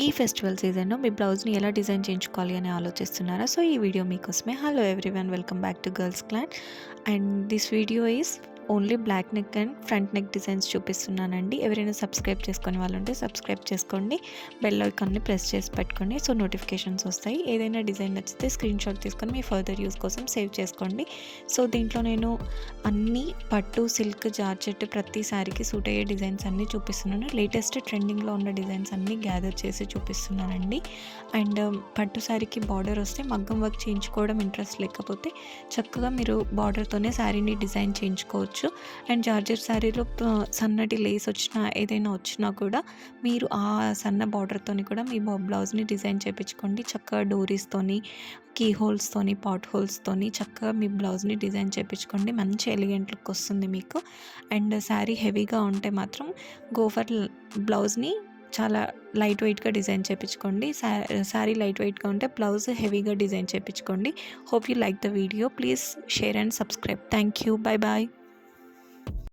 ఈ ఫెస్టివల్ సీజన్‌లో మీ బ్లౌజ్‌ని ఎలా డిజైన్ చేయించుకోవాలి అని ఆలోచిస్తున్నారా? సో, ఈ వీడియో మీకోసమే. Hello everyone, welcome back to Girls Clan. And this video is only black neck and front neck designs చూపిస్తున్నానండి. ఎవరైనా సబ్స్క్రైబ్ చేసుకొని వాళ్ళుంటే సబ్స్క్రైబ్ చేసుకోండి. బెల్ ఐకాన్ని ప్రెస్ చేసి పెట్టుకోండి. సో, నోటిఫికేషన్స్ వస్తాయి. ఏదైనా డిజైన్ నచ్చితే స్క్రీన్‌షాట్ తీసుకొని మీ ఫర్దర్ యూస్ కోసం సేవ్ చేసుకోండి. సో, దీంట్లో నేను అన్నీ పట్టు, సిల్క్, జార్జెట్ ప్రతి శారీకి సూట్ అయ్యే డిజైన్స్ అన్నీ చూపిస్తున్నాను. లేటెస్ట్ ట్రెండింగ్‌లో ఉన్న డిజైన్స్ అన్నీ గ్యాదర్ చేసి చూపిస్తున్నానండి. అండ్ పట్టు శారీకి బార్డర్ వస్తే మగ్గం వర్క్ చేయించుకోవడం ఇంట్రెస్ట్ లేకపోతే చక్కగా మీరు బార్డర్‌తోనే శారీని డిజైన్ చేయించుకోవచ్చు. అండ్ జార్జెట్ శారీలో సన్నటి లేస్ వచ్చినా ఏదైనా వచ్చినా కూడా మీరు ఆ సన్న బార్డర్‌తోని కూడా మీ బ్లౌజ్‌ని డిజైన్ చేయించుకోండి. చక్కగా డోరీస్తోని, కీ హోల్స్తోని, పాట్ హోల్స్తోని చక్కగా మీ బ్లౌజ్‌ని డిజైన్ చేయించుకోండి. మంచి ఎలిగెంట్ లుక్ వస్తుంది మీకు. అండ్ శారీ హెవీగా ఉంటే మాత్రం గో ఫర్ బ్లౌజ్‌ని చాలా లైట్ వెయిట్‌గా డిజైన్ చేయించుకోండి. శారీ లైట్ వెయిట్‌గా ఉంటే బ్లౌజ్ హెవీగా డిజైన్ చేయించుకోండి. Hope you like the video. Please share and subscribe. Thank you. Bye bye.